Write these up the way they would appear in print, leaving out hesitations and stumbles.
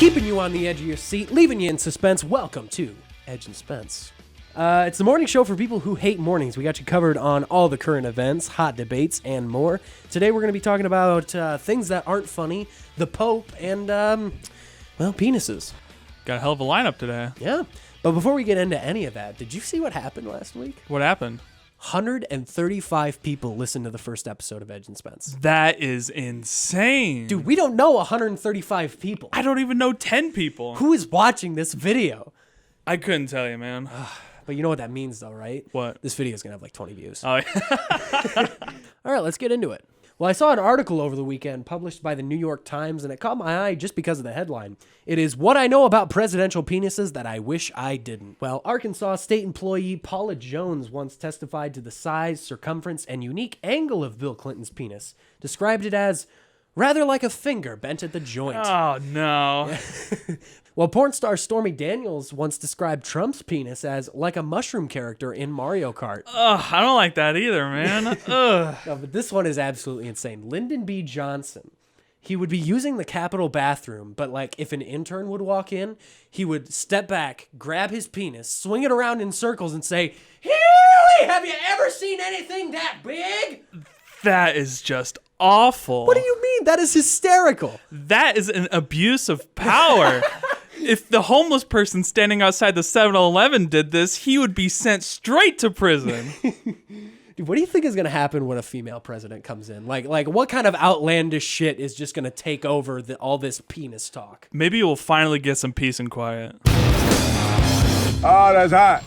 Keeping you on the edge of your seat, leaving you in suspense. Welcome to Edge and Spence. It's the morning show for people who hate mornings. We got you covered on all the current events, hot debates, and more. Today we're going to be talking about things that aren't funny, the Pope, and, penises. Got a hell of a lineup today. Yeah. But before we get into any of that, did you see what happened last week? What happened? 135 people listened to the first episode of Edge and Spence. That is insane. Dude, we don't know 135 people. I don't even know 10 people. Who is watching this video? I couldn't tell you, man. But you know what that means, though, right? What? This video is going to have like 20 views. Oh, yeah. All right, let's get into it. Well, I saw an article over the weekend published by the New York Times, and it caught my eye just because of the headline. It is What I Know About Presidential Penises That I Wish I Didn't. Well, Arkansas state employee Paula Jones once testified to the size, circumference, and unique angle of Bill Clinton's penis, described it as rather like a finger bent at the joint. Oh, no. Well, porn star Stormy Daniels once described Trump's penis as like a mushroom character in Mario Kart. Ugh, I don't like that either, man. Ugh. No, but this one is absolutely insane. Lyndon B. Johnson, he would be using the Capitol bathroom, but like if an intern would walk in, he would step back, grab his penis, swing it around in circles and say, "Healy, have you ever seen anything that big?" That is just awful. What do you mean? That is hysterical. That is an abuse of power. If the homeless person standing outside the 7-Eleven did this, he would be sent straight to prison. Dude, what do you think is going to happen when a female president comes in? Like what kind of outlandish shit is just going to take over all this penis talk? Maybe we'll finally get some peace and quiet. Oh, that's hot.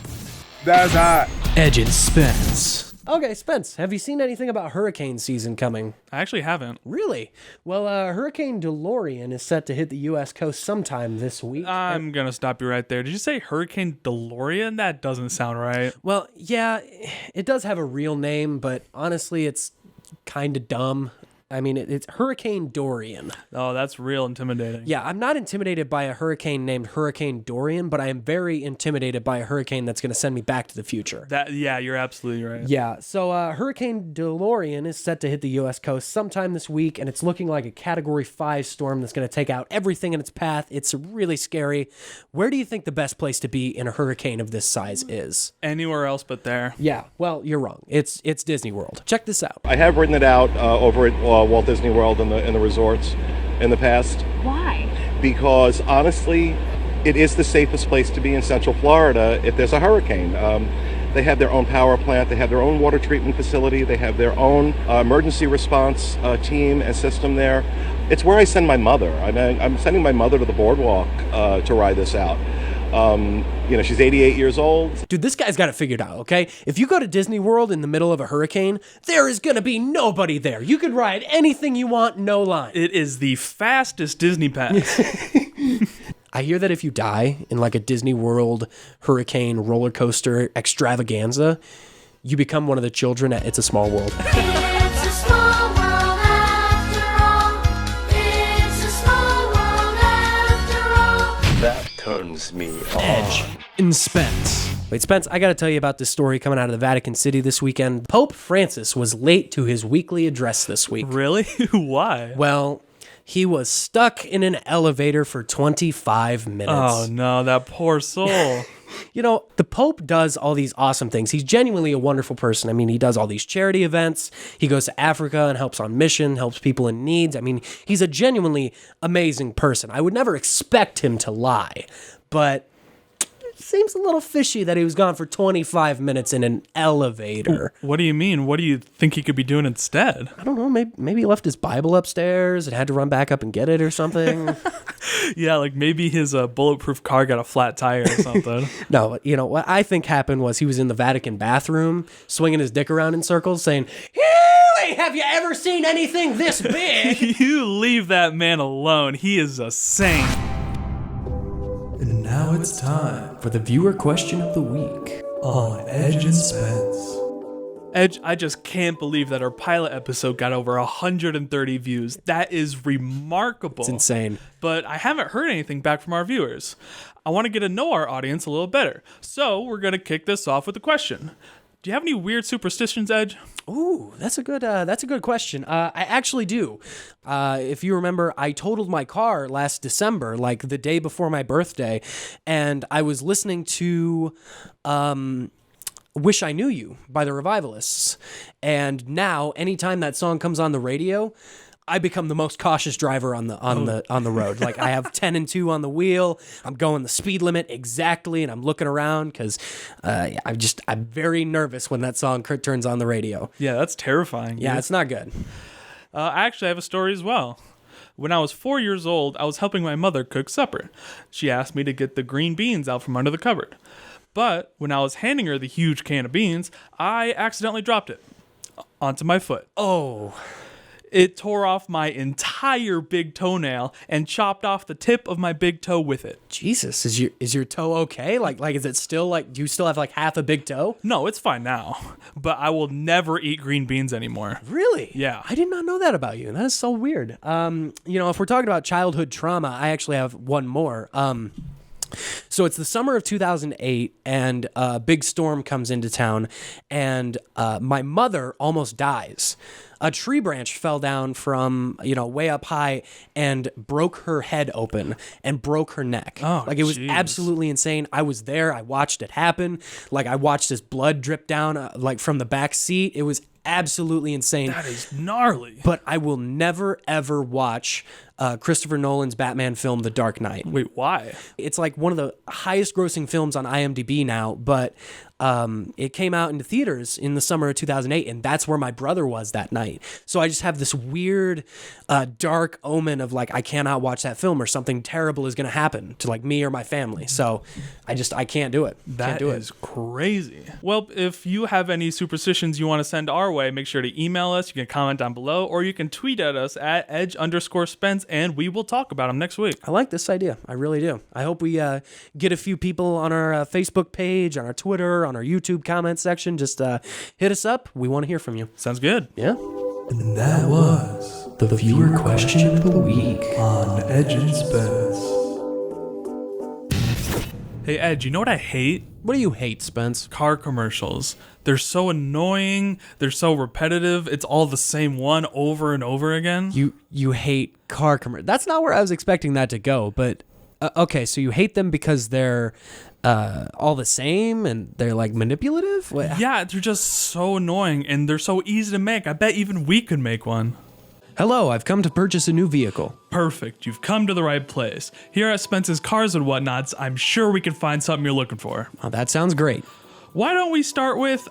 That's hot. Edge and Spence. Okay, Spence, have you seen anything about hurricane season coming? I actually haven't. Really? Well, Hurricane DeLorean is set to hit the U.S. coast sometime this week. I'm going to stop you right there. Did you say Hurricane DeLorean? That doesn't sound right. Well, yeah, it does have a real name, but honestly, it's kind of dumb. I mean, it's Hurricane Dorian. Oh, that's real intimidating. Yeah, I'm not intimidated by a hurricane named Hurricane Dorian, but I am very intimidated by a hurricane that's going to send me back to the future. Yeah, you're absolutely right. Yeah, so Hurricane DeLorean is set to hit the U.S. coast sometime this week, and it's looking like a Category 5 storm that's going to take out everything in its path. It's really scary. Where do you think the best place to be in a hurricane of this size is? Anywhere else but there. Yeah, well, you're wrong. It's Disney World. Check this out. I have written it out over at Walt Disney World and the resorts in the past. Why? Because honestly, it is the safest place to be in Central Florida if there's a hurricane. They have their own power plant, they have their own water treatment facility, they have their own emergency response team and system there. It's where I send my mother. I'm sending my mother to the boardwalk to ride this out. She's 88 years old. Dude, this guy's got it figured out, okay? If you go to Disney World in the middle of a hurricane, there is going to be nobody there. You could ride anything you want, no line. It is the fastest Disney pass. I hear that if you die in like a Disney World hurricane roller coaster extravaganza, you become one of the children at It's a Small World. It's a small world after all. It's a small world after all. That turns me on. Edge and Spence. Wait, Spence, I got to tell you about this story coming out of the Vatican City this weekend. Pope Francis was late to his weekly address this week. Really? Why? Well, he was stuck in an elevator for 25 minutes. Oh, no, that poor soul. You know, the Pope does all these awesome things. He's genuinely a wonderful person. I mean, he does all these charity events. He goes to Africa and helps on mission, helps people in needs. I mean, he's a genuinely amazing person. I would never expect him to lie, but it seems a little fishy that he was gone for 25 minutes in an elevator. What do you mean? What do you think he could be doing instead? I don't know. Maybe he left his Bible upstairs and had to run back up and get it or something. Yeah, like maybe his bulletproof car got a flat tire or something. No, you know, what I think happened was he was in the Vatican bathroom swinging his dick around in circles saying, "Hey, have you ever seen anything this big?" You leave that man alone. He is a saint. And now it's time for the viewer question of the week on Edge and Spence. Edge, I just can't believe that our pilot episode got over 130 views. That is remarkable. It's insane. But I haven't heard anything back from our viewers. I want to get to know our audience a little better. So we're going to kick this off with a question. Do you have any weird superstitions, Edge? Ooh, that's a good question. I actually do. If you remember, I totaled my car last December, like the day before my birthday, and I was listening to "Wish I Knew You" by the Revivalists, and now anytime that song comes on the radio, I become the most cautious driver on the road. Like I have 10 and 2 on the wheel. I'm going the speed limit exactly, and I'm looking around because I'm very nervous when that song turns on the radio. Yeah, that's terrifying. Yeah, dude. it's not good. Actually, I have a story as well. When I was 4 years old, I was helping my mother cook supper. She asked me to get the green beans out from under the cupboard. But when I was handing her the huge can of beans, I accidentally dropped it onto my foot. Oh. It tore off my entire big toenail and chopped off the tip of my big toe with it. Jesus, is your toe okay? Like is it still like, do you still have like half a big toe? No, it's fine now, but I will never eat green beans anymore. Really? Yeah. I did not know that about you. That is so weird. If we're talking about childhood trauma, I actually have one more. So it's the summer of 2008, and a big storm comes into town, and my mother almost dies. A tree branch fell down from, way up high and broke her head open and broke her neck. Oh, like, it was jeez. absolutely insane. I was there. I watched it happen. Like, I watched this blood drip down, from the back seat. It was absolutely insane. That is gnarly. But I will never, ever watch Christopher Nolan's Batman film, The Dark Knight. Wait, why? It's like one of the highest grossing films on IMDb now, but it came out into theaters in the summer of 2008, and that's where my brother was that night. So I just have this weird, dark omen of like, I cannot watch that film or something terrible is going to happen to like me or my family. So I can't do it. That can't do is crazy. Well, if you have any superstitions you want to send our way, make sure to email us. You can comment down below, or you can tweet at us at @edge_Spence, and we will talk about them next week. I like this idea. I really do. I hope we get a few people on our Facebook page, on our Twitter, on our YouTube comment section. Just hit us up. We want to hear from you. Sounds good. Yeah. And that was the viewer question of the week on Edge and Spence. Hey, Ed, you know what I hate? What do you hate, Spence? Car commercials. They're so annoying. They're so repetitive. It's all the same one over and over again. You hate car commercials. That's not where I was expecting that to go, but okay, so you hate them because they're all the same and they're like manipulative? Yeah, they're just so annoying, and they're so easy to make. I bet even we could make one. Hello, I've come to purchase a new vehicle. Perfect. You've come to the right place. Here at Spence's Cars and Whatnots, I'm sure we can find something you're looking for. Oh, that sounds great. Why don't we start with,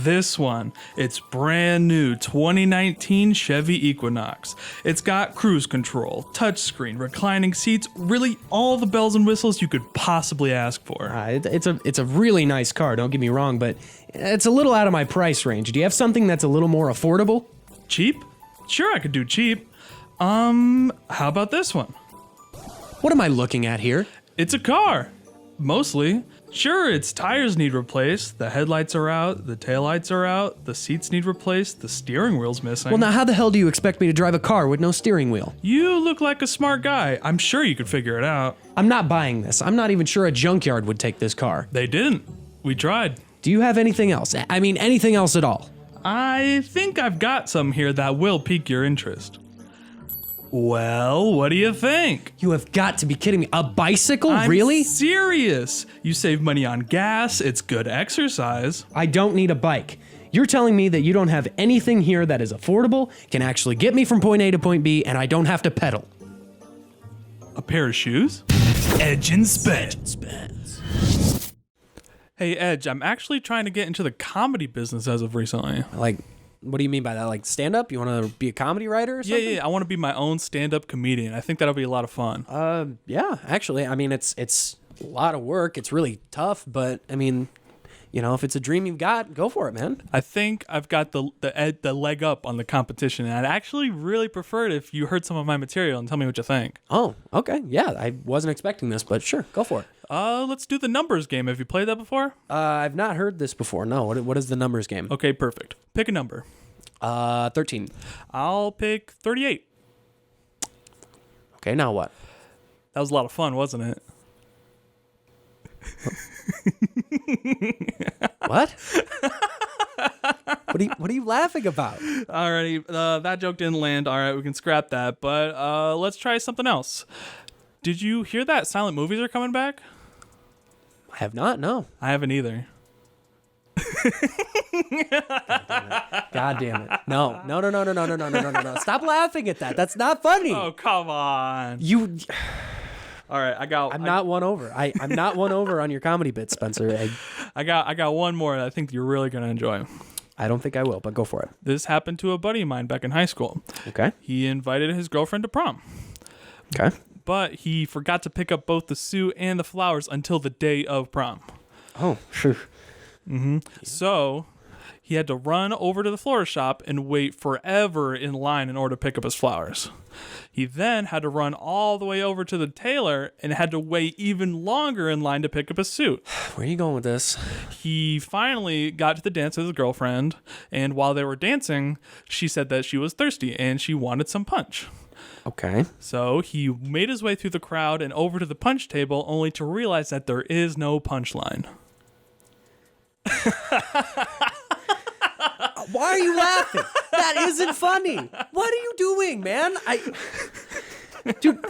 this one. It's brand new 2019 Chevy Equinox. It's got cruise control, touchscreen, reclining seats, really all the bells and whistles you could possibly ask for. It's a really nice car, don't get me wrong, but it's a little out of my price range. Do you have something that's a little more affordable? Cheap? Sure, I could do cheap. How about this one? What am I looking at here? It's a car. Mostly. Sure, its tires need replaced, the headlights are out, the taillights are out, the seats need replaced, the steering wheel's missing. Well, now how the hell do you expect me to drive a car with no steering wheel? You look like a smart guy. I'm sure you could figure it out. I'm not buying this. I'm not even sure a junkyard would take this car. They didn't. We tried. Do you have anything else? I mean, anything else at all? I think I've got some here that will pique your interest. Well, what do you think? You have got to be kidding me. A bicycle? I'm Really? serious. You save money on gas. It's good exercise. I don't need a bike. You're telling me that you don't have anything here that is affordable, can actually get me from point A to point B, and I don't have to pedal. A pair of shoes? Edge and Spence. Hey, Edge, I'm actually trying to get into the comedy business as of recently. Like, what do you mean by that? Like stand-up? You want to be a comedy writer or something? Yeah. I want to be my own stand-up comedian. I think that'll be a lot of fun. Yeah, actually. I mean, it's a lot of work. It's really tough, but I mean, if it's a dream you've got, go for it, man. I think I've got the leg up on the competition, and I'd actually really prefer it if you heard some of my material and tell me what you think. Oh, okay. Yeah, I wasn't expecting this, but sure, go for it. Let's do the numbers game. Have you played that before? I've not heard this before. No, what is the numbers game? Okay, perfect. Pick a number. 13. I'll pick 38. Okay, now what? That was a lot of fun, wasn't it? What? What are you laughing about? Alrighty, that joke didn't land. All right, we can scrap that. But let's try something else. Did you hear that silent movies are coming back? I have not. No. I haven't either. God damn it. No. Stop laughing at that. That's not funny. Oh, come on. You. All right, I'm not won over. I'm not won over on your comedy bits, Spencer. I got one more that I think you're really gonna enjoy. I don't think I will, but go for it. This happened to a buddy of mine back in high school. Okay. He invited his girlfriend to prom. Okay. But he forgot to pick up both the suit and the flowers until the day of prom. Oh, sure. So he had to run over to the florist shop and wait forever in line in order to pick up his flowers. He then had to run all the way over to the tailor and had to wait even longer in line to pick up his suit. Where are you going with this? He finally got to the dance with his girlfriend, and while they were dancing, she said that she was thirsty and she wanted some punch. Okay. So he made his way through the crowd and over to the punch table, only to realize that there is no punchline. Why are you laughing? That isn't funny. What are you doing, man? Dude,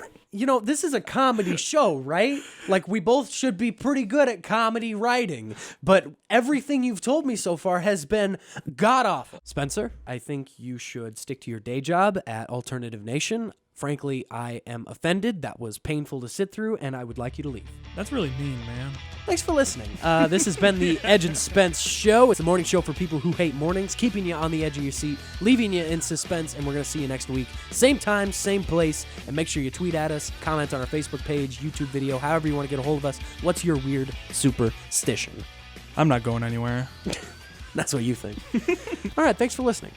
this is a comedy show, right? Like, we both should be pretty good at comedy writing, but everything you've told me so far has been god-awful. Spencer, I think you should stick to your day job at Alternative Nation. Frankly, I am offended. That was painful to sit through, and I would like you to leave. That's really mean, man. Thanks for listening. This has been the Edge and Spence Show. It's a morning show for people who hate mornings, keeping you on the edge of your seat, leaving you in suspense, and we're going to see you next week. Same time, same place, and make sure you tweet at us, comment on our Facebook page, YouTube video, however you want to get a hold of us. What's your weird superstition? I'm not going anywhere. That's what you think. All right, thanks for listening.